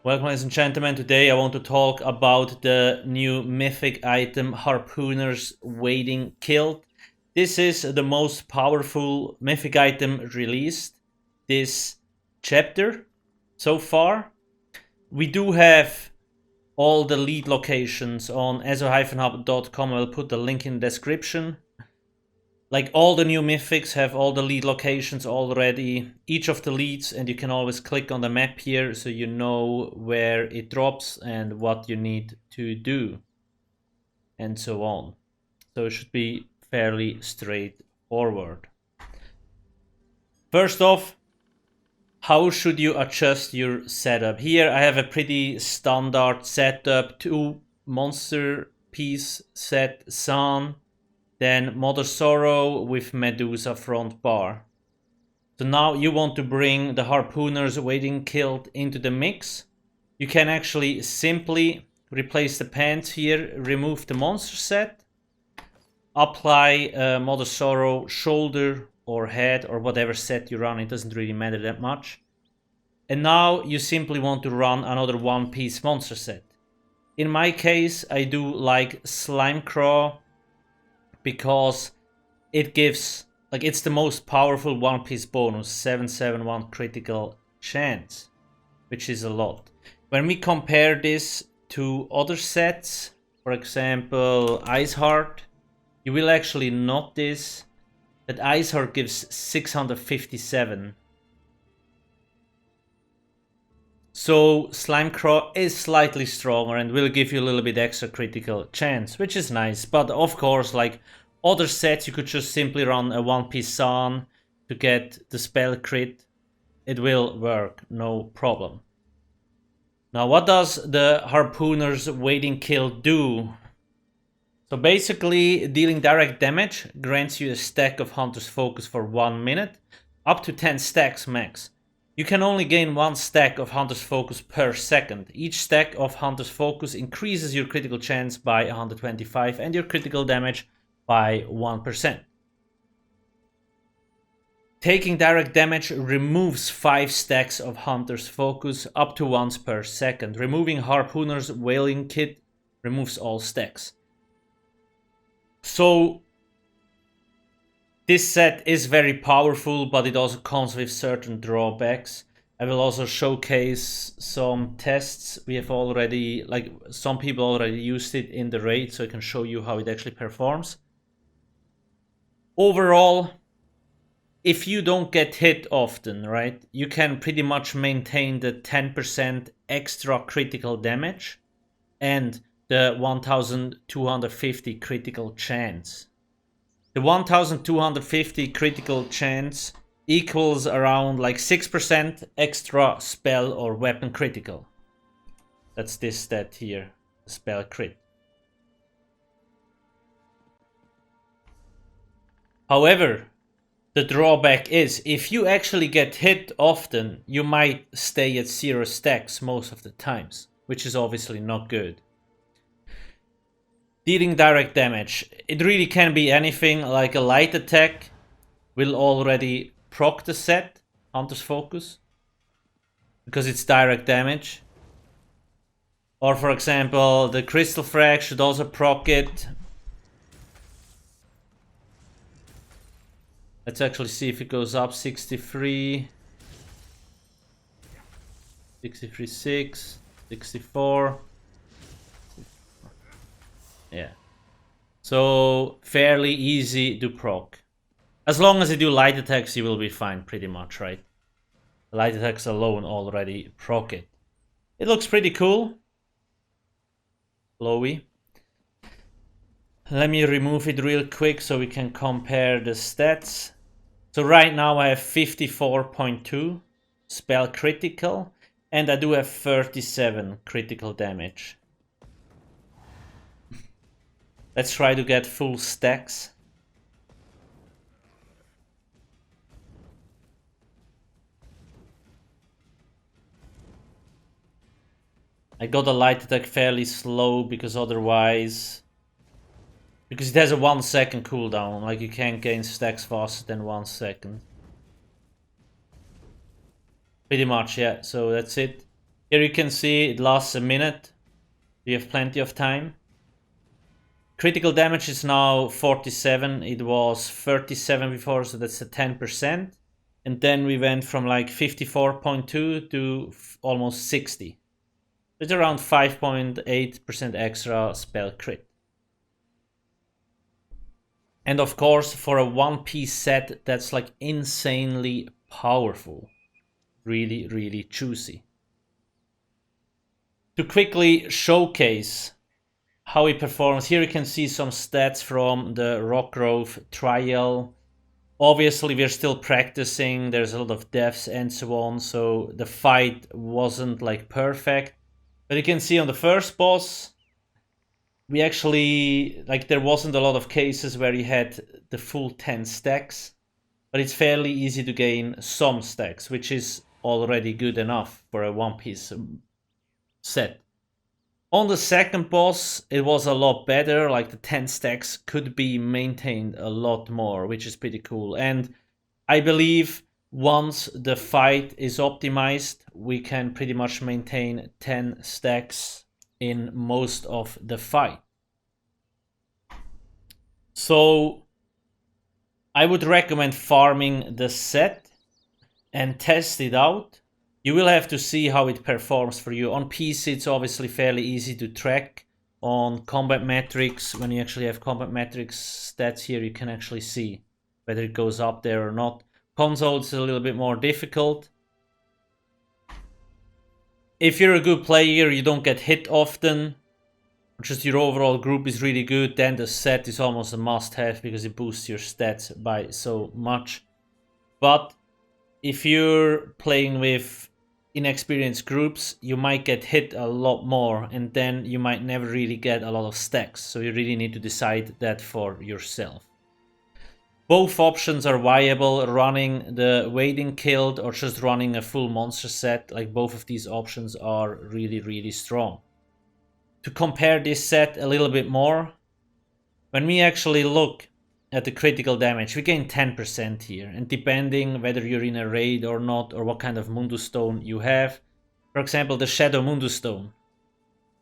Welcome, ladies and gentlemen. Today I want to talk about the new mythic item Harpooner's Wading Kilt. This is the most powerful mythic item released this chapter so far. We do have all the lead locations on ESO-hub.com. I'll put the link in the description. Like all the new mythics have all the lead locations already, each of the leads, and you can always click on the map here so you know where it drops and what you need to do, and so on. So it should be fairly straightforward. First off, how should you adjust your setup? Here I have a pretty standard setup, 2 monster piece set Sun, then Mother Sorrow with Medusa front bar. So now you want to bring the Harpooner's Wading Kilt into the mix. You can actually simply replace the pants here, remove the monster set, apply Mother Sorrow shoulder or head or whatever set you run, it doesn't really matter that much. And now you simply want to run another one-piece monster set. In my case, I do like Slimecraw, because it gives, like, it's the most powerful one-piece bonus, 771 critical chance, which is a lot. When we compare this to other sets, for example Iceheart, you will actually notice that Iceheart gives 657. So Slimecraw is slightly stronger and will give you a little bit extra critical chance, which is nice. But of course, like other sets, you could just simply run a one-piece Sun to get the spell crit. It will work, no problem. Now, what does the Harpooner's Wading Kilt do? So basically, dealing direct damage grants you a stack of Hunter's Focus for 1 minute, up to 10 stacks max. You can only gain 1 stack of Hunter's Focus per second. Each stack of Hunter's Focus increases your critical chance by 125 and your critical damage by 1%. Taking direct damage removes 5 stacks of Hunter's Focus up to once per second. Removing Harpooner's Wading Kilt removes all stacks. So this set is very powerful, but it also comes with certain drawbacks. I will also showcase some tests. We have already, like, some people already used it in the raid, so I can show you how it actually performs. Overall, if you don't get hit often, right, you can pretty much maintain the 10% extra critical damage and the 1250 critical chance. The 1250 critical chance equals around like 6% extra spell or weapon critical. That's this stat here, spell crit. However, the drawback is if you actually get hit often, you might stay at 0 stacks most of the times, which is obviously not good. Dealing direct damage, it really can be anything. Like a light attack will already proc the set, Hunter's Focus, because it's direct damage. Or for example, the Crystal Frag should also proc it. Let's actually see if it goes up. 63, 63.6, 64. Yeah, so fairly easy to proc. As long as you do light attacks, you will be fine pretty much, right? Light attacks alone already proc it. It looks pretty cool. Glowy. Let me remove it real quick so we can compare the stats. So right now I have 54.2 spell critical, and I do have 37 critical damage. Let's try to get full stacks. I got a light attack fairly slow because otherwise... Because it has a 1 second cooldown, like you can't gain stacks faster than 1 second. Pretty much, yeah, so that's it. Here you can see it lasts a minute. You have plenty of time. Critical damage is now 47. It was 37 before, so that's a 10%. And then we went from like 54.2 to almost 60. It's around 5.8% extra spell crit. And of course, for a one-piece set, that's like insanely powerful. Really, really juicy. To quickly showcase how he performs, here you can see some stats from the Rockgrove trial. Obviously, we're still practicing, there's a lot of deaths and so on, so the fight wasn't like perfect. But you can see on the first boss, we actually, like, there wasn't a lot of cases where he had the full 10 stacks, but it's fairly easy to gain some stacks, which is already good enough for a one-piece set. On the second boss, it was a lot better, like the 10 stacks could be maintained a lot more, which is pretty cool. And I believe once the fight is optimized, we can pretty much maintain 10 stacks in most of the fight. So I would recommend farming the set and test it out. You will have to see how it performs for you. On PC, it's obviously fairly easy to track. On combat metrics, when you actually have combat metrics stats here, you can actually see whether it goes up there or not. Console is a little bit more difficult. If you're a good player, you don't get hit often, just your overall group is really good, then the set is almost a must-have because it boosts your stats by so much. But if you're playing with inexperienced groups, you might get hit a lot more, and then you might never really get a lot of stacks. So you really need to decide that for yourself. Both options are viable, running the Wading Kilt or just running a full monster set. Like, both of these options are really, really strong. To compare this set a little bit more, when we actually look at the critical damage, we gain 10% here, and depending whether you're in a raid or not, or what kind of Mundus Stone you have. For example, the Shadow Mundus Stone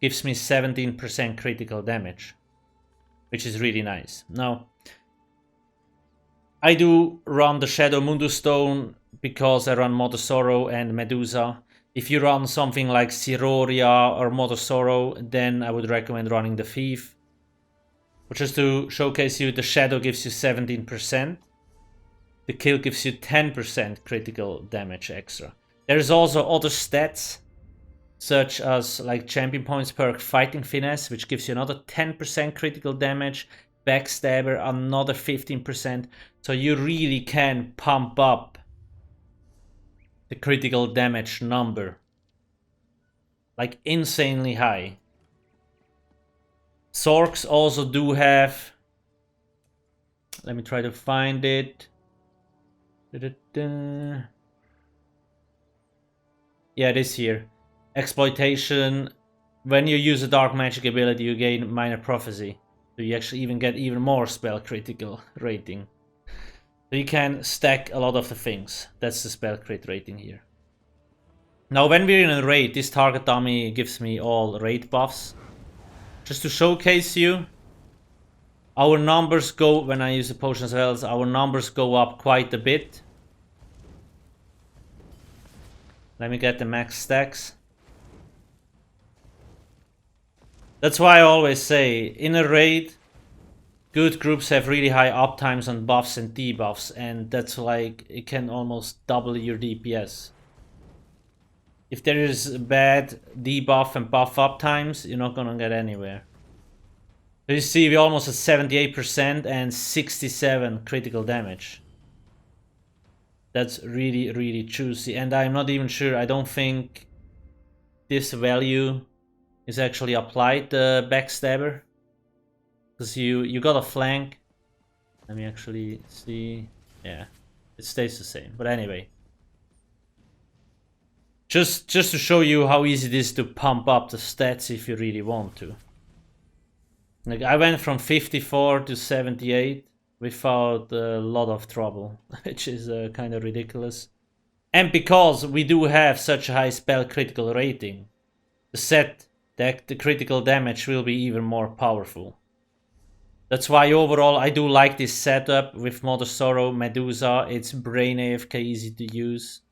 gives me 17% critical damage, which is really nice. Now, I do run the Shadow Mundus Stone because I run Modosoro and Medusa. If you run something like Siroria or Modosoro, then I would recommend running the Thief. But just to showcase you, the Shadow gives you 17%. The Kilt gives you 10% critical damage extra. There's also other stats, such as like Champion Points perk Fighting Finesse, which gives you another 10% critical damage. Backstabber, another 15%. So you really can pump up the critical damage number, like insanely high. Zorks also do have, let me try to find it. Yeah, it is here. Exploitation. When you use a dark magic ability, you gain minor prophecy. So you actually even get even more spell critical rating. So you can stack a lot of the things. That's the spell crit rating here. Now when we're in a raid, this target dummy gives me all raid buffs. Just to showcase you, our numbers go, when I use the potion as well, our numbers go up quite a bit. Let me get the max stacks. That's why I always say, in a raid, good groups have really high uptimes on buffs and debuffs, and that's like, it can almost double your DPS. If there is bad debuff and buff uptimes, you're not gonna get anywhere. So you see, we almost at 78% and 67 critical damage. That's really, really juicy, and I'm not even sure, I don't think this value is actually applied, the backstabber. Because you got a flank. Let me actually see. Yeah, it stays the same. But anyway, just to show you how easy it is to pump up the stats if you really want to. Like, I went from 54 to 78 without a lot of trouble, which is kind of ridiculous. And because we do have such a high spell critical rating, the set deck, the critical damage will be even more powerful. That's why overall I do like this setup with Mother Sorrow, Medusa. It's brain AFK, easy to use.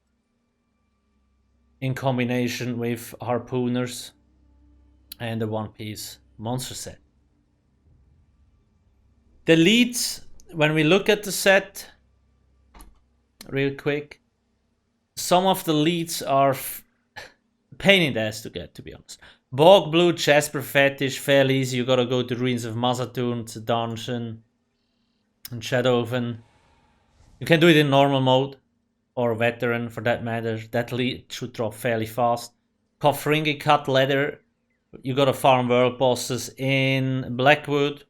In combination with Harpooners and the One Piece monster set. The leads, when we look at the set, real quick, some of the leads are pain in the ass to get, to be honest. Bog Blue, Jasper Fetish, fairly easy. You gotta go to Ruins of Mazatoon, it's a dungeon. And Shadowven. You can do it in normal mode, or veteran for that matter. That lead should drop fairly fast. Kofringi Cut Leather, you gotta farm world bosses in Blackwood.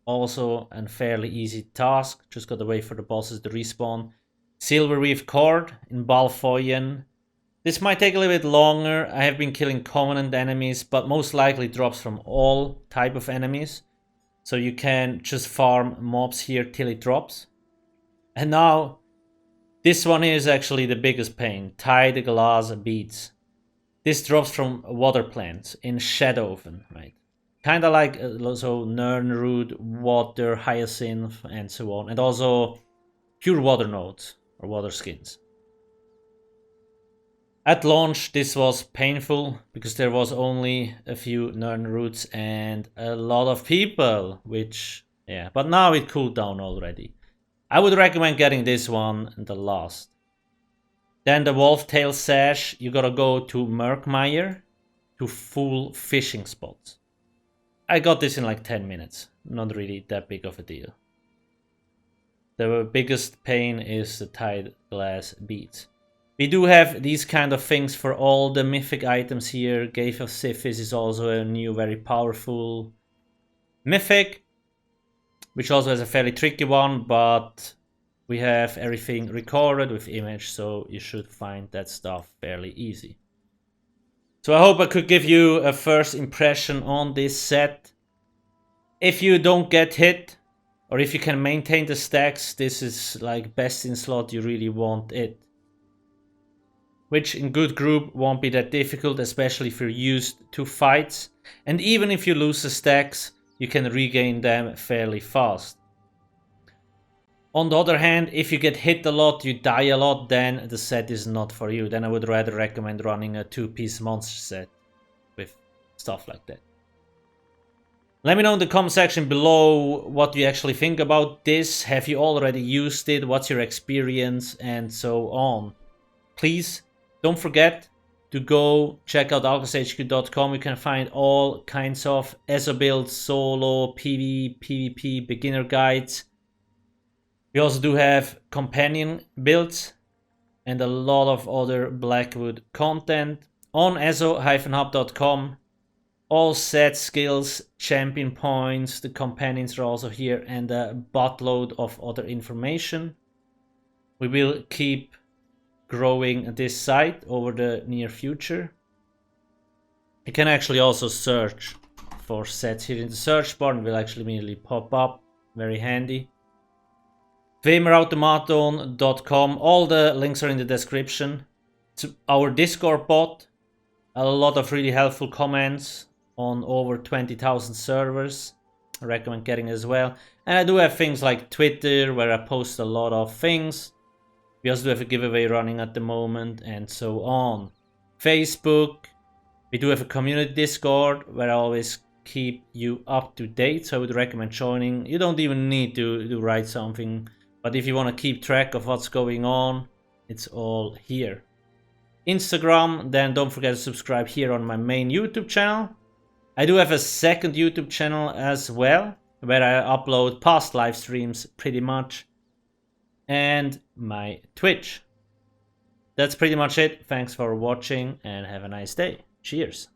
Also a fairly easy task, just gotta wait for the bosses to respawn. Silver Reef Cord in Balfoyen. This might take a little bit longer. I have been killing Covenant enemies, but most likely drops from all type of enemies. So you can just farm mobs here till it drops. And now, this one is actually the biggest pain. Tide Glass Beads. This drops from water plants in Shadowven, right? Kinda like also Nernroot, Water, Hyacinth, and so on. And also pure water nodes, or water skins. At launch, this was painful, because there was only a few Nernroots and a lot of people, which, yeah. But now it cooled down already. I would recommend getting this one the last. Then the Wolftail Sash, you gotta go to Murkmire to full fishing spots. I got this in like 10 minutes, not really that big of a deal. The biggest pain is the Tide Glass Beads. We do have these kind of things for all the mythic items here. Gave of Siphis is also a new, very powerful mythic, which also has a fairly tricky one, but we have everything recorded with image, so you should find that stuff fairly easy. So I hope I could give you a first impression on this set. If you don't get hit, or if you can maintain the stacks, this is like best in slot, you really want it. Which in good group won't be that difficult, especially if you're used to fights. And even if you lose the stacks, you can regain them fairly fast. On the other hand, if you get hit a lot, you die a lot, then the set is not for you. Then I would rather recommend running a 2-piece monster set with stuff like that. Let me know in the comment section below what you actually think about this. Have you already used it? What's your experience? And so on. Please don't forget to go check out alcasthq.com. You can find all kinds of ESO builds, solo, PvE, PvP, beginner guides. We also do have companion builds and a lot of other Blackwood content on ESO-hub.com. All set skills, champion points, the companions are also here, and a buttload of other information. We will keep growing this site over the near future. You can actually also search for sets here in the search bar, and will actually immediately pop up. Very handy. Famerautomaton.com. All the links are in the description. To our Discord bot, a lot of really helpful comments on over 20,000 servers. I recommend getting as well. And I do have things like Twitter, where I post a lot of things. We also do have a giveaway running at the moment, and so on. Facebook. We do have a community Discord, where I always keep you up to date, so I would recommend joining. You don't even need to write something, but if you want to keep track of what's going on, it's all here. Instagram, then don't forget to subscribe here on my main YouTube channel. I do have a second YouTube channel as well, where I upload past live streams pretty much. And my Twitch. That's pretty much it. Thanks for watching and have a nice day. Cheers.